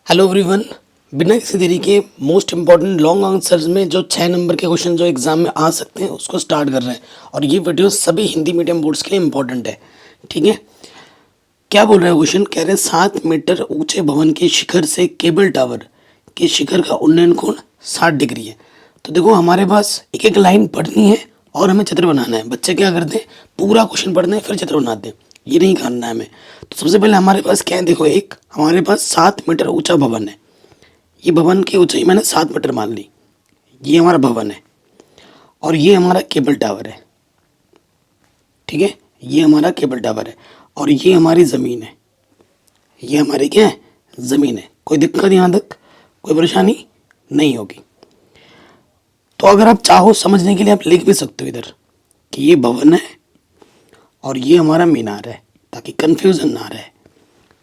Hello everyone. बिना किसी देरी के मोस्ट इम्पॉर्टेंट लॉन्ग आंसर्स में जो 6 नंबर के क्वेश्चन जो एग्जाम में आ सकते हैं उसको स्टार्ट कर रहे हैं। और ये वीडियो सभी हिंदी मीडियम बोर्ड्स के लिए इम्पोर्टेंट है। ठीक है, क्या बोल रहा है क्वेश्चन? कह रहे हैं 7 मीटर ऊंचे भवन के शिखर से केबल टावर के शिखर का उन्नयन कोण 60 डिग्री है। तो देखो, हमारे पास एक एक लाइन पढ़नी है और हमें चित्र बनाना है। बच्चे क्या करते हैं, पूरा क्वेश्चन पढ़ते हैं फिर चित्र बनाते हैं। ये नहीं करना है हमें। तो सबसे पहले हमारे पास क्या है, देखो, एक हमारे पास 7 मीटर ऊंचा भवन है। ये भवन की ऊंचाई मैंने 7 मीटर मान ली। ये हमारा भवन है और ये हमारा केबल टावर है। ठीक है, ये हमारा केबल टावर है और ये हमारी ज़मीन है। ये हमारी क्या है, ज़मीन है। कोई दिक्कत यहाँ तक, कोई परेशानी नहीं होगी। तो अगर आप चाहो समझने के लिए आप लिख भी सकते हो इधर कि ये भवन है और ये हमारा मीनार है, ताकि कंफ्यूजन ना रहे।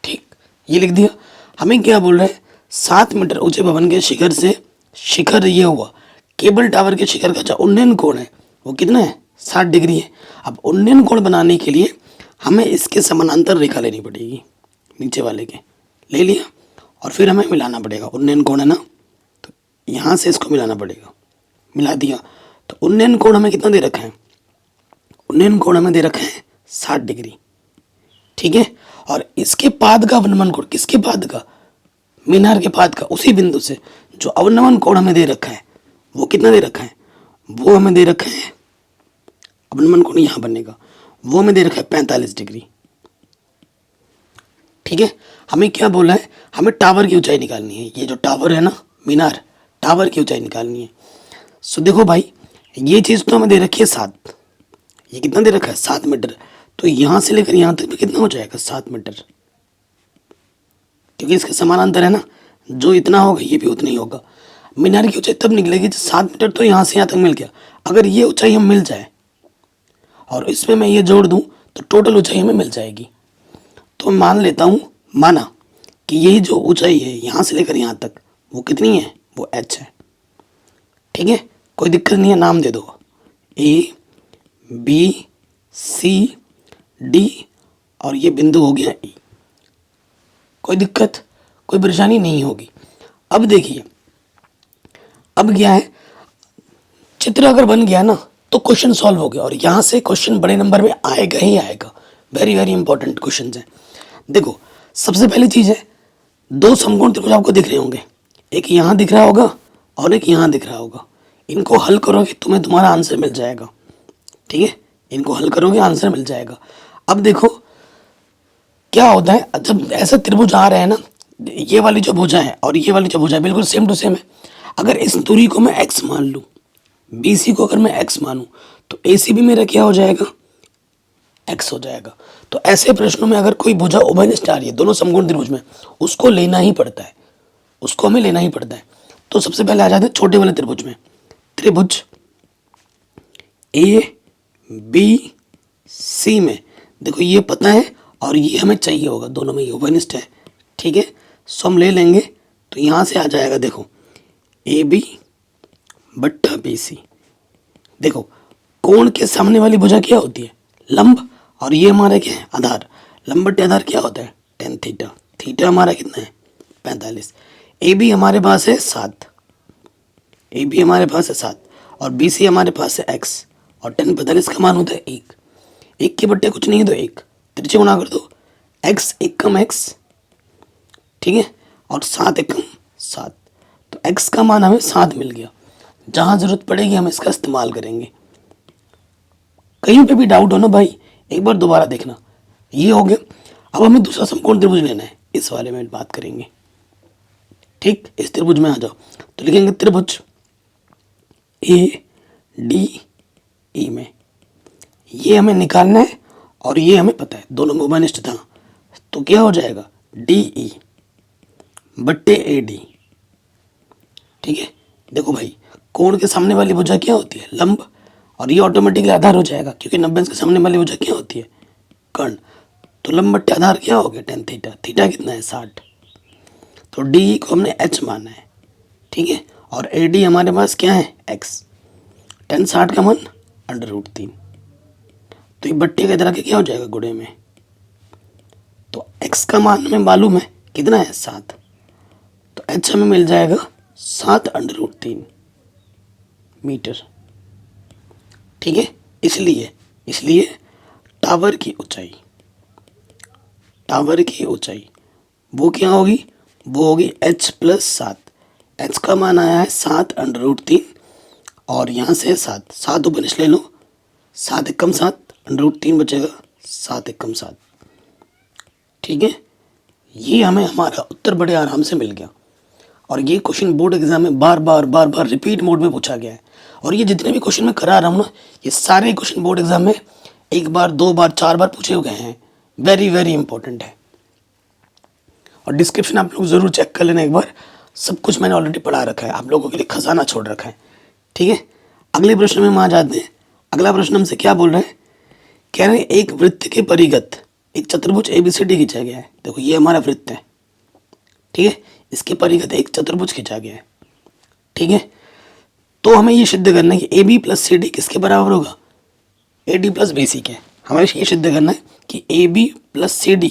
ठीक, ये लिख दिया। हमें क्या बोल रहे हैं, 7 मीटर ऊंचे भवन के शिखर से, शिखर ये हुआ, केबल टावर के शिखर का जो उन्नयन कोण है वो कितना है, 60 डिग्री है। अब उन्नयन कोण बनाने के लिए हमें इसके समानांतर रेखा लेनी पड़ेगी, नीचे वाले के ले लिया और फिर हमें मिलाना पड़ेगा। उन्नयन कोण है ना, तो यहाँ से इसको मिलाना पड़ेगा। मिला दिया तो उन्नयन कोण हमें कितना दे रखा है, उन्नयन कोण हमें दे रखा है 60 डिग्री। ठीक है, और इसके पाद का अवनमन कोण, किसके पाद का, मीनार के पाद का, उसी बिंदु से जो अवनमन कोण हमें दे रखा है वो कितना दे रखा है, वो हमें दे रखा है, अवनमन कोण यहाँ बनेगा, वो हमें दे रखा है 45 डिग्री। ठीक है, हमें क्या बोला है, हमें टावर की ऊंचाई निकालनी है। ये जो टावर है ना, मीनार, टावर की ऊंचाई निकालनी है। सो देखो भाई, ये चीज़ तो हमें दे रखी है 7। ये कितना दे रखा है, 7 मीटर। तो यहाँ से लेकर यहाँ तक भी कितना हो जाएगा, 7 मीटर, क्योंकि इसके समानांतर है ना। जो इतना होगा ये भी उतना ही होगा। मीनार की ऊंचाई तब निकलेगी जब 7 मीटर तो यहाँ से यहाँ तक मिल गया। अगर ये ऊंचाई हम मिल जाए और इसमें मैं ये जोड़ दूं तो टोटल ऊंचाई हमें मिल जाएगी। तो मैं मान लेता हूँ, माना कि यही जो ऊंचाई है यहाँ से लेकर यहाँ तक वो कितनी है, वो h है। ठीक है, कोई दिक्कत नहीं है, नाम दे दो ए बी सी डी और ये बिंदु हो गया ई। कोई दिक्कत, कोई परेशानी नहीं होगी। अब देखिए, अब क्या है, चित्र अगर बन गया ना तो क्वेश्चन सॉल्व हो गया और यहाँ से क्वेश्चन बड़े नंबर में आएगा ही आएगा। वेरी वेरी इंपॉर्टेंट क्वेश्चन है। देखो, सबसे पहली चीज़ है, 2 समकोण त्रिभुज आपको दिख रहे होंगे। एक यहाँ दिख रहा होगा और एक यहाँ दिख रहा होगा। इनको हल करोगे तुम्हें तुम्हारा आंसर मिल जाएगा। ठीक है, इनको हल करोगे आंसर मिल जाएगा। अब देखो क्या होता है, जब ऐसा त्रिभुज आ रहा है ना, ये वाली जो भुजा है और ये वाली जो भुजा है बिल्कुल सेम टू सेम है। अगर इस दूरी को मैं x मान लूँ, BC को अगर मैं x मानूँ, तो AC भी मेरा क्या हो जाएगा, x हो जाएगा। तो ऐसे प्रश्नों में अगर कोई भुजा उभयनिष्ठ आ रही है दोनों समकोण त्रिभुज में, उसको लेना ही पड़ता है, उसको हमें लेना ही पड़ता है। तो सबसे पहले आ जाते हैं छोटे वाले त्रिभुज में। त्रिभुज ABC में देखो ये पता है और ये हमें चाहिए होगा, दोनों में ये उभयनिष्ठ है। ठीक है, सो हम ले लेंगे तो यहाँ से आ जाएगा, देखो AB बट्टा BC। देखो, कोण के सामने वाली भुजा क्या होती है, लंब, और ये हमारा क्या है, आधार। लंब बट्टे आधार क्या होता है, tan थीटा। थीटा हमारा कितना है, 45। AB हमारे पास है 7, AB हमारे पास है 7 और BC हमारे पास है x, और tan 45 का मान होता है 1। 1 के बट्टे कुछ नहीं है तो 1, त्रिज्या गुणा कर दो, x एकम x। ठीक है, और 7 एकम 7, तो x का मान हमें 7 मिल गया। जहाँ ज़रूरत पड़ेगी हम इसका इस्तेमाल करेंगे। कहीं पे भी डाउट हो ना भाई, एक बार दोबारा देखना। ये हो गया। अब हमें दूसरा समकोण त्रिभुज लेना है, इस वाले में बात करेंगे। ठीक, इस त्रिभुज में आ जाओ तो लिखेंगे त्रिभुज ADE में। ये हमें निकालना है और ये हमें पता है, दोनों में उभयनिष्ठ था। तो क्या हो जाएगा, DE बट्टे AD। ठीक है, देखो भाई, कोण के सामने वाली भुजा क्या होती है, लंब, और ये ऑटोमेटिकली आधार हो जाएगा क्योंकि 90 अंश के सामने वाली भुजा क्या होती है, कर्ण। तो लंब बट्टे आधार क्या हो गया, tan थीटा। थीटा कितना है, 60। तो DE को हमने h माना है। ठीक है, और AD हमारे पास क्या है, x। tan 60 का मान √3। तो ये बट्टे का इधर आके क्या हो जाएगा, गुणे में। तो x का मान हमें मालूम है कितना है, 7। h हमें मिल जाएगा 7√3 मीटर। ठीक है, इसलिए टावर की ऊंचाई वो क्या होगी, वो होगी h प्लस 7। h का मान आया है 7√3 और यहाँ से 7 ऊपर ले लो, 7 एकम 7√3 बचेगा, 7 एकम 7। ठीक है, ये हमें हमारा उत्तर बड़े आराम से मिल गया। और ये क्वेश्चन बोर्ड एग्जाम में बार बार रिपीट मोड में पूछा गया है। और ये जितने भी क्वेश्चन मैं करा रहा हूँ ना, ये सारे क्वेश्चन बोर्ड एग्जाम में 1 बार 2 बार 4 बार पूछे गए हैं। वेरी इंपॉर्टेंट है। और डिस्क्रिप्शन आप लोग ज़रूर चेक कर लेना एक बार, सब कुछ मैंने ऑलरेडी पढ़ा रखा है, आप लोगों के लिए खजाना छोड़ रखा है। ठीक है, अगले प्रश्न में हम आ जाते हैं। अगला प्रश्न हमसे क्या बोल रहे हैं, कह रहे हैं एक वृत्त के परिगत एक चतुर्भुज ABCD खींचा गया है। देखो ये हमारा वृत्त है, ठीक है, इसके परिगत एक चतुर्भुज खींचा गया है। ठीक है, तो हमें ये सिद्ध करना है कि AB प्लस CD किसके बराबर होगा, AD प्लस BC के। हमें ये सिद्ध करना है कि AB प्लस CD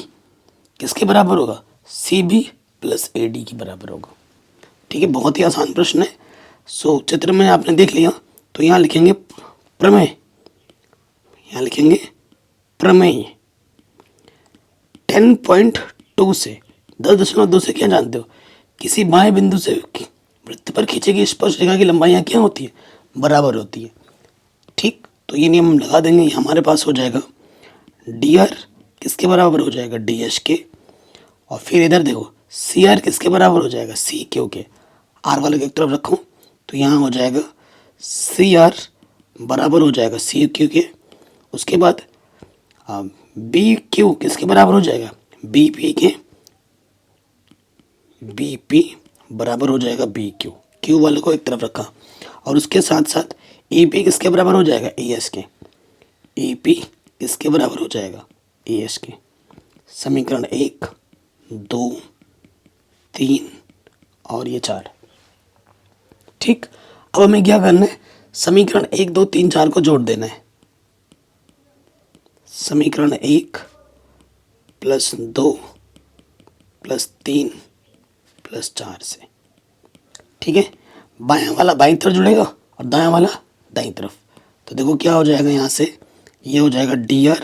किसके बराबर होगा, CB प्लस AD के बराबर होगा। ठीक है, बहुत ही आसान प्रश्न है। सो चित्र में आपने देख लिया, तो यहाँ लिखेंगे प्रमेय, 10.2 से 10.2 से क्या जानते हो, किसी बाएं बिंदु से वृत्त पर खींची गई स्पर्शरेखा की लंबाइयाँ क्या होती है, बराबर होती है। ठीक, तो ये नियम हम लगा देंगे, ये हमारे पास हो जाएगा DR किसके बराबर हो जाएगा, DH के। और फिर इधर देखो CR किसके बराबर हो जाएगा, CQ के। R वाले की तरफ रखो तो यहाँ हो जाएगा CR बराबर हो जाएगा CQ के। उसके बाद BQ किसके बराबर हो जाएगा, BP के। BP बराबर हो जाएगा BQ, Q वाले को एक तरफ रखा। और उसके साथ साथ EP किसके बराबर हो जाएगा, AS के। EP किसके बराबर हो जाएगा, AS के। समीकरण 1 2 3 और ये 4। ठीक, अब हमें क्या करना है, समीकरण 1 2 3 4 को जोड़ देना है। समीकरण 1 प्लस 2 प्लस 3 प्लस 4 से। ठीक है, बायां वाला बाईं तरफ जुड़ेगा और दायां वाला दाईं तरफ। तो देखो क्या हो जाएगा, यहाँ से ये हो जाएगा DR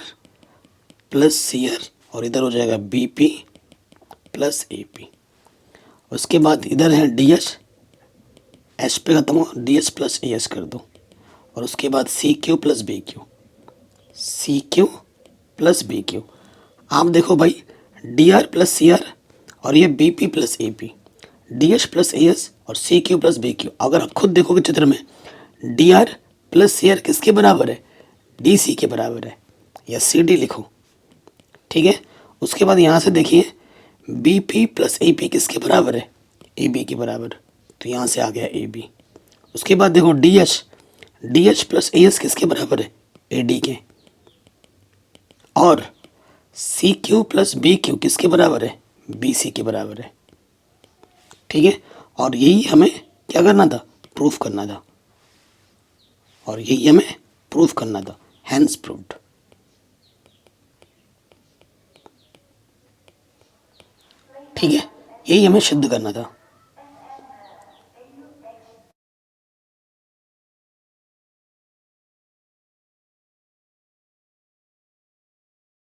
प्लस CR और इधर हो जाएगा BP प्लस AP। उसके बाद इधर है DH, H पे खत्म हो, DS प्लस AS कर दो। और उसके बाद CQ plus BQ, CQ plus BQ। आप देखो भाई, DR प्लस CR और ये BP plus AP, DH plus AS और CQ प्लस BQ। अगर आप खुद देखोगे चित्र में, DR प्लस CR किसके बराबर है, DC के बराबर है, या CD लिखो। ठीक है, उसके बाद यहाँ से देखिए BP प्लस AP किसके बराबर है, AB के बराबर। तो यहाँ से आ गया AB। उसके बाद देखो DH प्लस AS किसके बराबर है, AD के। और CQ प्लस BQ किसके बराबर है, BC के बराबर है। ठीक है, और यही हमें क्या करना था, प्रूफ करना था। और यही हमें प्रूफ करना था, हैंस प्रूव्ड। ठीक है, यही हमें सिद्ध करना था।